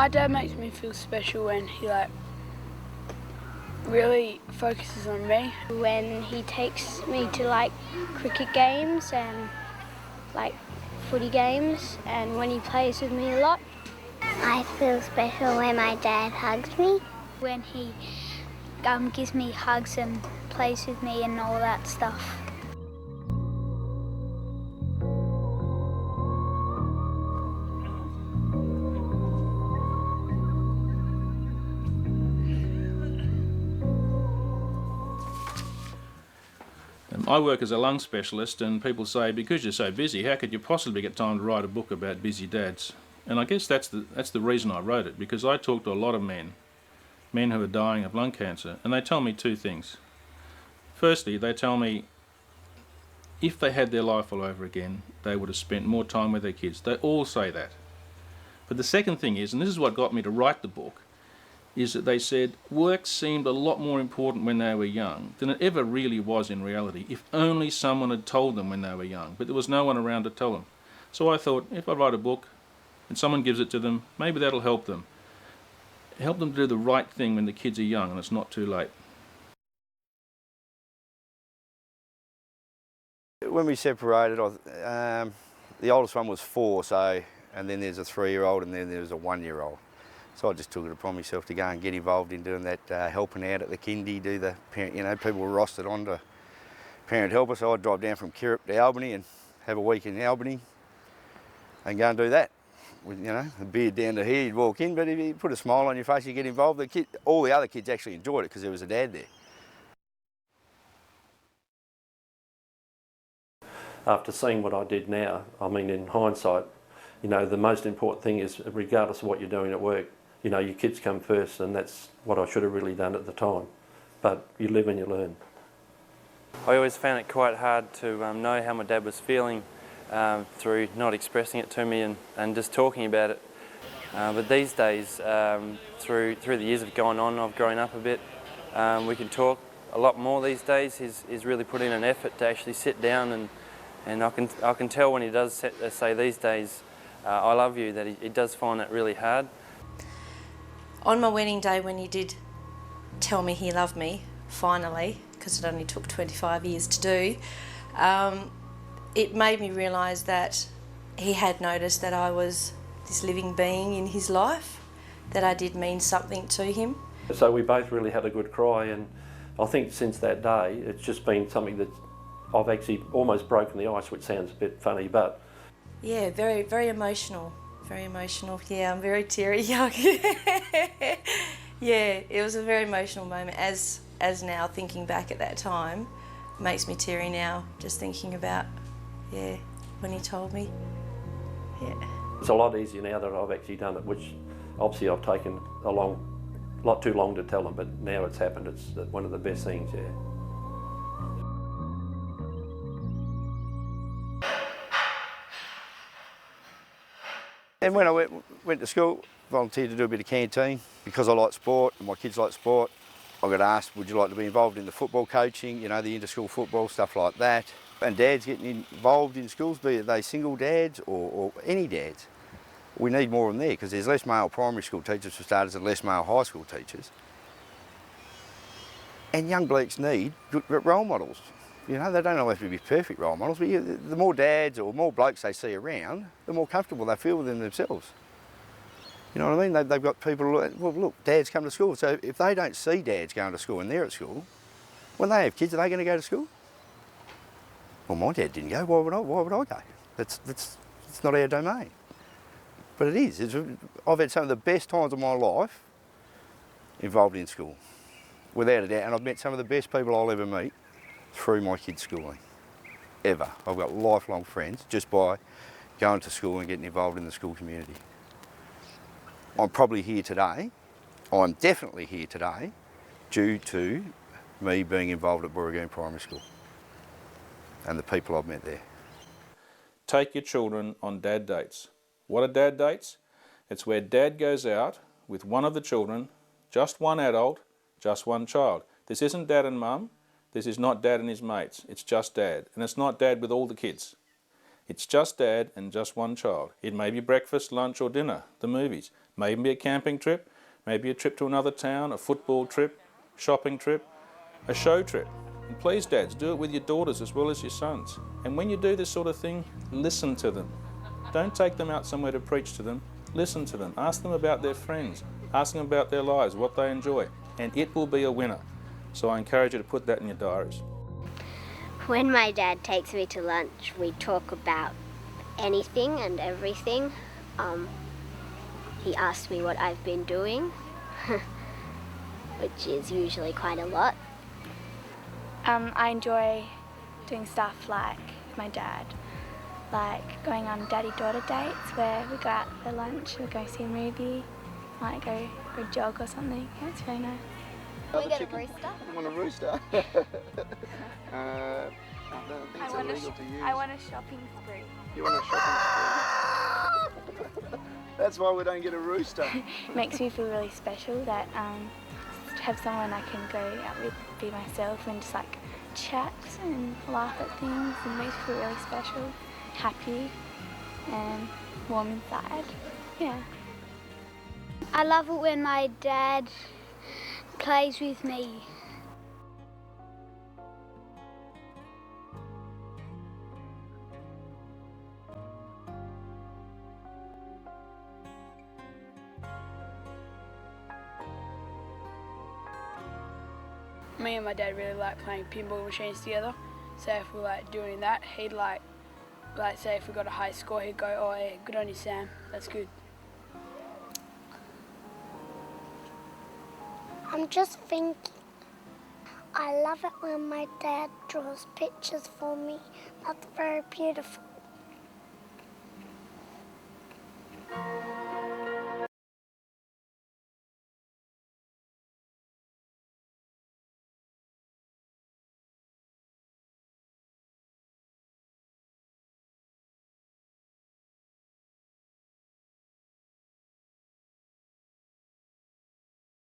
My dad makes me feel special when he really focuses on me. When he takes me to cricket games and footy games, and when he plays with me a lot. I feel special when my dad hugs me. When he gives me hugs and plays with me and all that stuff. I work as a lung specialist, and people say, because you're so busy, how could you possibly get time to write a book about busy dads? And I guess that's the reason I wrote it, because I talk to a lot of men who are dying of lung cancer, and they tell me two things. Firstly, they tell me if they had their life all over again, they would have spent more time with their kids. They all say that. But the second thing is, and this is what got me to write the book, is that they said work seemed a lot more important when they were young than it ever really was in reality, if only someone had told them when they were young, but there was no one around to tell them. So I thought, if I write a book and someone gives it to them, maybe that'll help them. Help them do the right thing when the kids are young and it's not too late. When we separated, the oldest one was 4, and then there's a 3-year-old and then there's a 1-year-old. So I just took it upon myself to go and get involved in doing that, helping out at the kindy, do the parent, people were rostered on to parent helper, so I'd drive down from Kirrip to Albany and have a week in Albany and go and do that. With, a beard down to here, you'd walk in, but if you put a smile on your face, you get involved. All the other kids actually enjoyed it because there was a dad there. After seeing what I did now, in hindsight, the most important thing is, regardless of what you're doing at work, your kids come first, and that's what I should have really done at the time. But you live and you learn. I always found it quite hard to know how my dad was feeling through not expressing it to me and just talking about it. But these days, through the years have gone on, I've grown up a bit. We can talk a lot more these days. He's really put in an effort to actually sit down, and I can tell when he does say these days, I love you, that he does find it really hard. On my wedding day, when he did tell me he loved me, finally, because it only took 25 years to do, it made me realise that he had noticed that I was this living being in his life, that I did mean something to him. So we both really had a good cry, and I think since that day, it's just been something that I've actually almost broken the ice, which sounds a bit funny, but... Yeah, very, very emotional. Very emotional. Yeah, I'm very teary-eyed. Yeah, it was a very emotional moment. As now, thinking back at that time, makes me teary now, just thinking about, when he told me. Yeah. It's a lot easier now that I've actually done it, which obviously I've taken a lot too long to tell them, but now it's happened. It's one of the best things, yeah. And when I went to school, volunteered to do a bit of canteen. Because I like sport and my kids like sport, I got asked, would you like to be involved in the football coaching, the inter-school football, stuff like that. And dads getting involved in schools, be it they single dads or any dads. We need more of them there because there's less male primary school teachers for starters and less male high school teachers. And young blokes need good role models. They don't always have to be perfect role models, but the more dads or more blokes they see around, the more comfortable they feel within themselves. You know what I mean? They've got people, well, look, dads come to school, so if they don't see dads going to school and they're at school, when they have kids, are they going to go to school? Well, my dad didn't go, why would I go? It's not our domain. But it is. I've had some of the best times of my life involved in school, without a doubt, and I've met some of the best people I'll ever meet through my kids' schooling, ever. I've got lifelong friends just by going to school and getting involved in the school community. I'm probably here today, I'm definitely here today, due to me being involved at Booragoon Primary School and the people I've met there. Take your children on dad dates. What are dad dates? It's where dad goes out with one of the children, just one adult, just one child. This isn't dad and mum. This is not dad and his mates. It's just dad. And it's not dad with all the kids. It's just dad and just one child. It may be breakfast, lunch or dinner, the movies. Maybe a camping trip, maybe a trip to another town, a football trip, shopping trip, a show trip. And please, dads, do it with your daughters as well as your sons. And when you do this sort of thing, listen to them. Don't take them out somewhere to preach to them. Listen to them. Ask them about their friends. Ask them about their lives, what they enjoy. And it will be a winner. So I encourage you to put that in your diaries. When my dad takes me to lunch, we talk about anything and everything. He asks me what I've been doing, which is usually quite a lot. I enjoy doing stuff like my dad, like going on daddy-daughter dates where we go out for lunch, we go see a movie, might go jog or something. Yeah, it's very nice. Can we get a rooster? You want a rooster? I want a shopping spree. You want a shopping spree? That's why we don't get a rooster. It makes me feel really special that to have someone I can go out with, be myself and just like chat and laugh at things, and makes me feel really special, happy and warm inside. Yeah. I love it when my dad plays with me. Me and my dad really like playing pinball machines together. So if we're like doing that, he'd like say if we got a high score, he'd go, "Oh yeah, good on you, Sam. That's good." I'm just thinking, I love it when my dad draws pictures for me. That's very beautiful.